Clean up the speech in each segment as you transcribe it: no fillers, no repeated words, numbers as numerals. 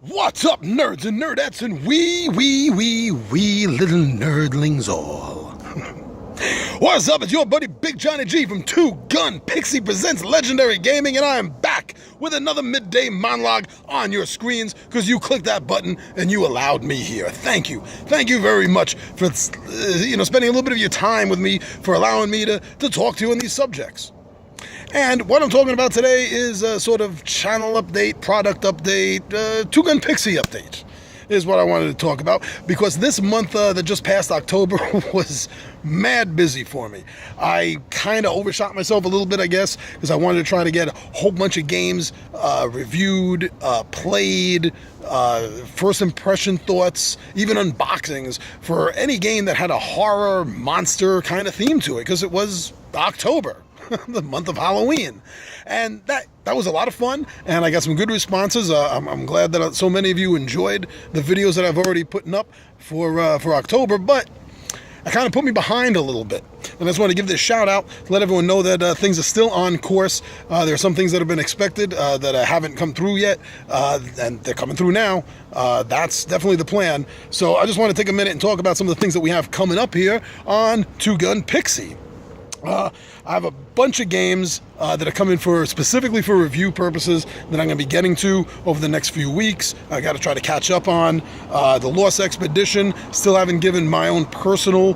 What's up, nerds and nerdettes and wee little nerdlings all? What's up? It's your buddy Big Johnny G from Two-Gun Pixie presents Legendary Gaming, and I am back with another Midday Monologue on your screens because you clicked that button and you allowed me here. Thank you. Thank you very much for spending a little bit of your time with me, for allowing me to talk to you on these subjects. And what I'm talking about today is a sort of channel update, product update, Two-Gun Pixie update is what I wanted to talk about, because this month that just passed, October, was mad busy for me. I kind of overshot myself a little bit, I guess, because I wanted to try to get a whole bunch of games reviewed, played, first impression thoughts, even unboxings for any game that had a horror, monster kind of theme to it, because it was October. The month of Halloween, and that was a lot of fun, and I got some good responses. I'm glad that so many of you enjoyed the videos that I've already put up for October, but I kind of put me behind a little bit, and I just want to give this shout out to let everyone know that things are still on course. There are some things that have been expected that haven't come through yet, and they're coming through now. That's definitely the plan. So I just want to take a minute and talk about some of the things that we have coming up here on Two-Gun Pixie. I have a bunch of games that are coming specifically for review purposes that I'm going to be getting to over the next few weeks. I got to try to catch up on the Lost Expedition. Still haven't given my own personal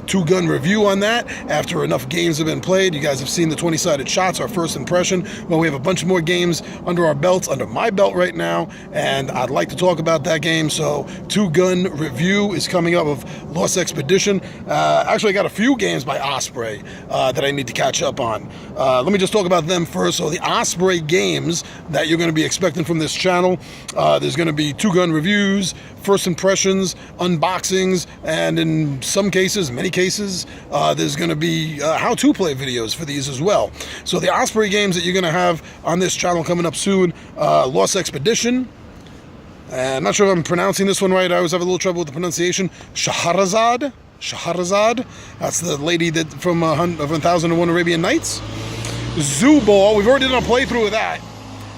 two-gun review on that after enough games have been played. You guys have seen the 20-sided shots, our first impression. Well, we have a bunch more games under our belts, under my belt right now, and I'd like to talk about that game. So two-gun review is coming up of Lost Expedition. Actually, I got a few games by Osprey that I need to catch up on. Let me just talk about them first. So the Osprey games that you're going to be expecting from this channel, there's going to be two-gun reviews, first impressions, unboxings, and in some cases, many cases, there's going to be how-to play videos for these as well. So the Osprey games that you're going to have on this channel coming up soon, Lost Expedition, I'm not sure if I'm pronouncing this one right. I always have a little trouble with the pronunciation. Shahrazad, that's the lady that from 1001 Arabian Nights. Zoo Ball, we've already done a playthrough of that,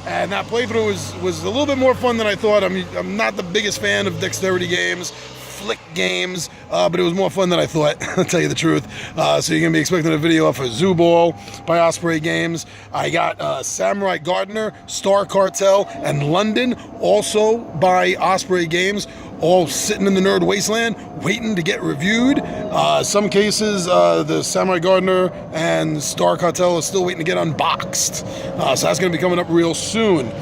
and that playthrough was a little bit more fun than I thought. I'm not the biggest fan of dexterity games, flick games, but it was more fun than I thought, I'll tell you the truth. So you're going to be expecting a video off of Zoo Ball by Osprey Games. I got Samurai Gardener, Star Cartel, and London, also by Osprey Games, all sitting in the nerd wasteland waiting to get reviewed. Some cases, the Samurai Gardener and Star Cartel are still waiting to get unboxed. So that's going to be coming up real soon.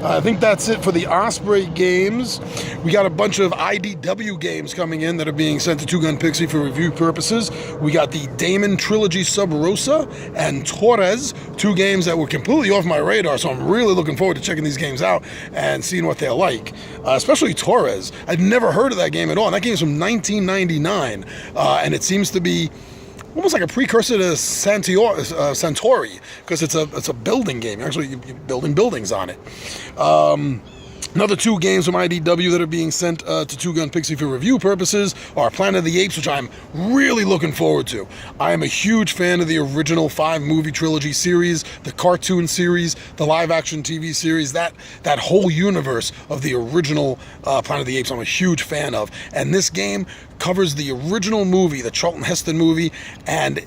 I think that's it for the Osprey games. We got a bunch of IDW games coming in that are being sent to Two-Gun Pixie for review purposes. We got the Damon Trilogy Sub Rosa and Torres, two games that were completely off my radar, so I'm really looking forward to checking these games out and seeing what they're like. Especially Torres. I'd never heard of that game at all, and that game's from 1999, and it seems to be almost like a precursor to Santori, because it's a building game. You're building buildings on it. Another two games from IDW that are being sent to Two-Gun Pixie for review purposes are Planet of the Apes, which I'm really looking forward to. I am a huge fan of the original 5-movie trilogy series, the cartoon series, the live-action TV series, that whole universe of the original Planet of the Apes I'm a huge fan of. And this game covers the original movie, the Charlton Heston movie, and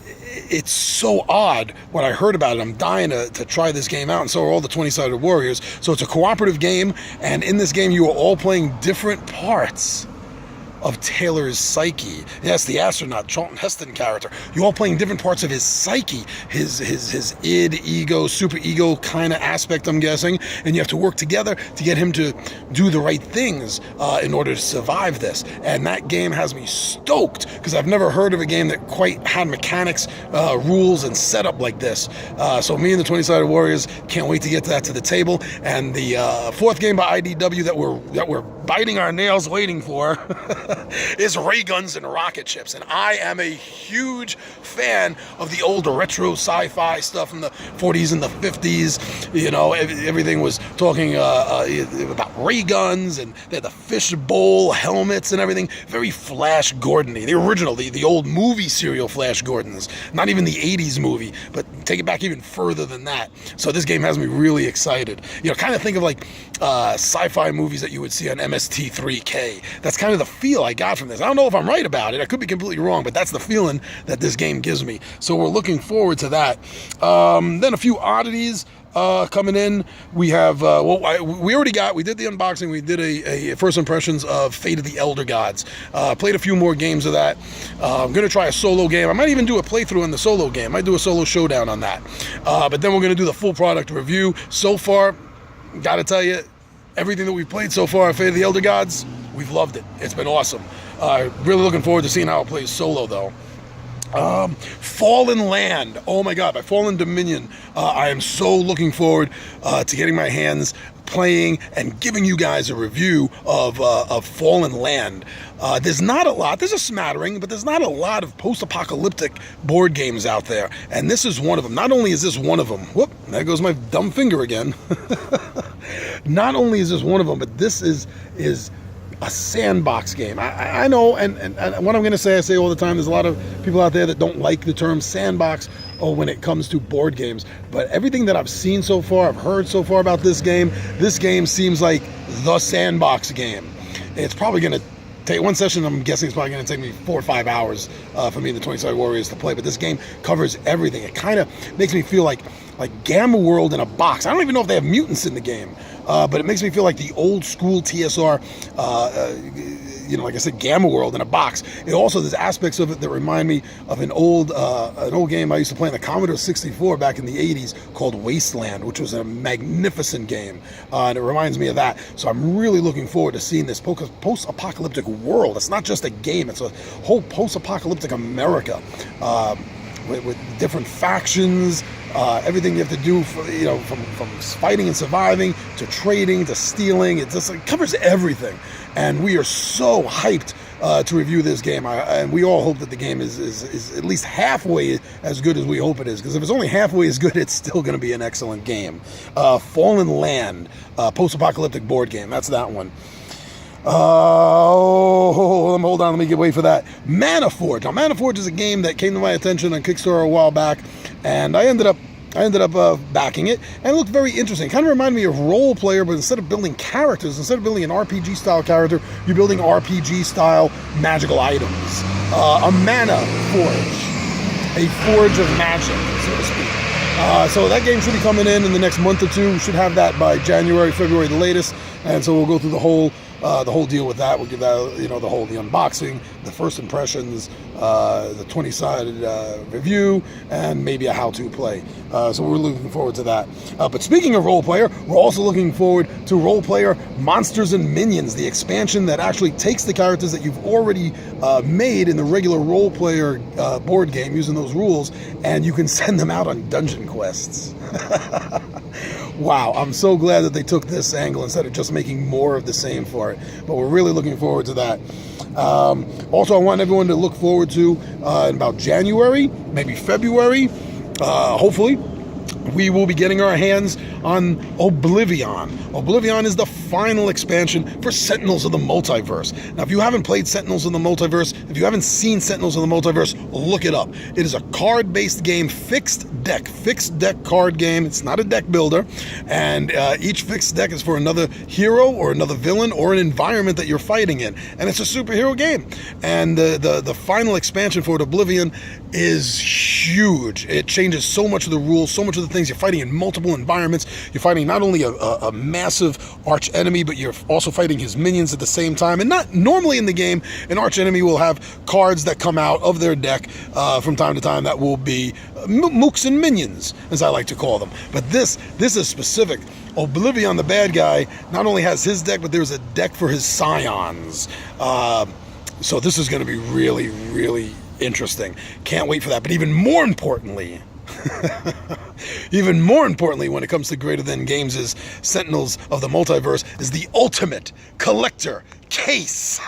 it's so odd what I heard about it. I'm dying to try this game out, and so are all the 20-sided warriors. So it's a cooperative game, and in this game you are all playing different parts of Taylor's psyche. Yes, the astronaut, Charlton Heston character. You're all playing different parts of his psyche, his id, ego, super ego kind of aspect, I'm guessing, and you have to work together to get him to do the right things in order to survive this. And that game has me stoked, because I've never heard of a game that quite had mechanics, rules, and setup like this. So me and the 20-sided warriors can't wait to get that to the table. And the fourth game by IDW that we're biting our nails waiting for is ray guns and rocket ships, and I am a huge fan of the old retro sci-fi stuff from the 40s and the 50s. You know, everything was talking about ray guns, and they had the fishbowl helmets and everything. Very Flash Gordon-y. The original, the old movie serial Flash Gordons. Not even the 80s movie, but take it back even further than that. So this game has me really excited. You know, kind of think of like sci-fi movies that you would see on MST3K. That's kind of the feel I got from this. I don't know if I'm right about it. I could be completely wrong, but that's the feeling that this game gives me. So we're looking forward to that. Then a few oddities coming in. We have, we did the unboxing. We did a first impressions of Fate of the Elder Gods. Played a few more games of that. I'm going to try a solo game. I might even do a playthrough on the solo game. I might do a solo showdown on that. But then we're going to do the full product review. So far, got to tell you, everything that we've played so far at Fate of the Elder Gods, we've loved it. It's been awesome. Really looking forward to seeing how it plays solo, though. Fallen Land. Oh my God, by Fallen Dominion. I am so looking forward to getting my hands playing and giving you guys a review of Fallen Land. There's not a lot, there's a smattering, but there's not a lot of post-apocalyptic board games out there. And this is one of them. Not only is this one of them, whoop, there goes my dumb finger again. Not only is this one of them, but this is a sandbox game. I know, and what I'm going to say, I say all the time, there's a lot of people out there that don't like the term sandbox when it comes to board games. But everything that I've seen so far, I've heard so far about this game seems like the sandbox game. It's probably going to take one session. I'm guessing it's probably going to take me 4 or 5 hours for me and the 20-sided warriors to play. But this game covers everything. It kind of makes me feel like Gamma World in a box. I don't even know if they have mutants in the game, but it makes me feel like the old school TSR, like I said, Gamma World in a box. It also, there's aspects of it that remind me of an old game I used to play in the Commodore 64 back in the 80s called Wasteland, which was a magnificent game, and it reminds me of that. So I'm really looking forward to seeing this post-apocalyptic world. It's not just a game, it's a whole post-apocalyptic America with different factions, everything you have to do, from fighting and surviving to trading to stealing. It covers everything, and we are so hyped to review this game. And we all hope that the game is at least halfway as good as we hope it is, because if it's only halfway as good, it's still going to be an excellent game. Fallen Land, post-apocalyptic board game. That's that one. Hold on, let me wait for that. Mana Forge. Now, Mana Forge is a game that came to my attention on Kickstarter a while back, and I ended up backing it, and it looked very interesting. It kind of reminded me of Role Player, but instead of building characters, instead of building an RPG-style character, you're building RPG-style magical items. A Mana Forge. A Forge of Magic, so to speak. So that game should be coming in the next month or two. We should have that by January, February, the latest. And so we'll go through the whole deal with that. We'll give that, the unboxing, the first impressions, the 20-sided review, and maybe a how-to play. So we're looking forward to that. But speaking of Role Player, we're also looking forward to Role Player Monsters and Minions, the expansion that actually takes the characters that you've already made in the regular Role Player board game using those rules, and you can send them out on dungeon quests. Wow, I'm so glad that they took this angle instead of just making more of the same for it. But we're really looking forward to that. Also, I want everyone to look forward to in about January, maybe February, hopefully, we will be getting our hands on Oblivion. Oblivion is the final expansion for Sentinels of the Multiverse. Now, if you haven't played Sentinels of the Multiverse, if you haven't seen Sentinels of the Multiverse, look it up. It is a card-based game, fixed deck card game. It's not a deck builder, and each fixed deck is for another hero or another villain or an environment that you're fighting in, and it's a superhero game. And the final expansion for Oblivion is huge. It changes so much of the rules, so much of the things. You're fighting in multiple environments. You're fighting not only a massive arch enemy, but you're also fighting his minions at the same time. And not normally in the game, an arch enemy will have cards that come out of their deck from time to time that will be mooks and minions, as I like to call them. But this is specific. Oblivion, the bad guy, not only has his deck, but there's a deck for his scions. So this is going to be really, really interesting. Can't wait for that. But even more importantly, when it comes to Greater Than Games, is Sentinels of the Multiverse is the ultimate collector case.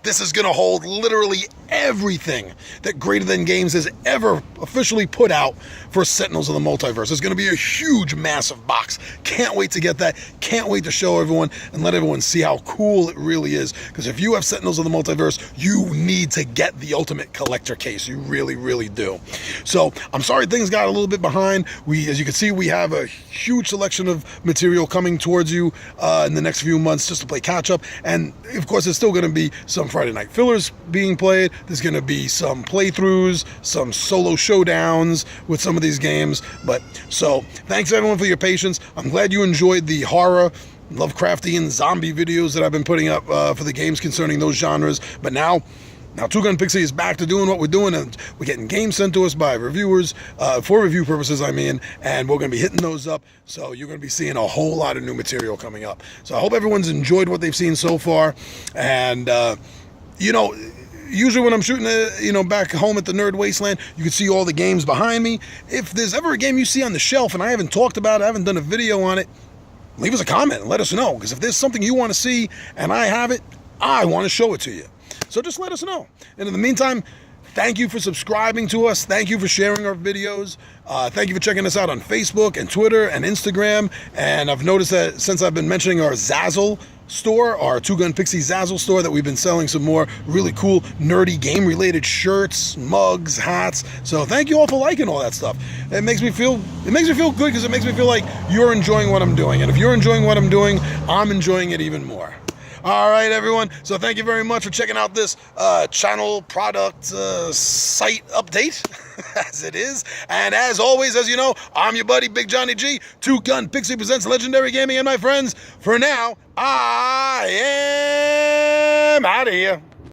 This is going to hold literally everything that Greater Than Games has ever officially put out for Sentinels of the Multiverse. It's going to be a huge, massive box. Can't wait to get that. Can't wait to show everyone and let everyone see how cool it really is. Because if you have Sentinels of the Multiverse, you need to get the ultimate collector case. You really, really do. So I'm sorry things got a little bit behind. As you can see, we have a huge selection of material coming towards you in the next few months just to play catch up. And of course, there's still going to be some Friday night fillers being played. There's going to be some playthroughs, some solo showdowns with some of these games. But so thanks everyone for your patience. I'm glad you enjoyed the horror, Lovecraftian, zombie videos that I've been putting up for the games concerning those genres. But now Two-Gun Pixie is back to doing what we're doing, and we're getting games sent to us by reviewers, for review purposes, I mean, and we're going to be hitting those up, so you're going to be seeing a whole lot of new material coming up. So I hope everyone's enjoyed what they've seen so far, and, usually when I'm shooting, back home at the Nerd Wasteland, you can see all the games behind me. If there's ever a game you see on the shelf and I haven't talked about it, I haven't done a video on it, leave us a comment and let us know, because if there's something you want to see and I have it, I want to show it to you. So just let us know. And in the meantime, thank you for subscribing to us. Thank you for sharing our videos. Thank you for checking us out on Facebook and Twitter and Instagram. And I've noticed that since I've been mentioning our Zazzle store, our Two-Gun Pixie Zazzle store, that we've been selling some more really cool, nerdy, game-related shirts, mugs, hats. So thank you all for liking all that stuff. It makes me feel good, because it makes me feel like you're enjoying what I'm doing. And if you're enjoying what I'm doing, I'm enjoying it even more. All right, everyone. So thank you very much for checking out this channel product site update, as it is. And as always, as you know, I'm your buddy, Big Johnny G. Two-Gun Pixie presents Legendary Gaming. And my friends, for now, I am out of here.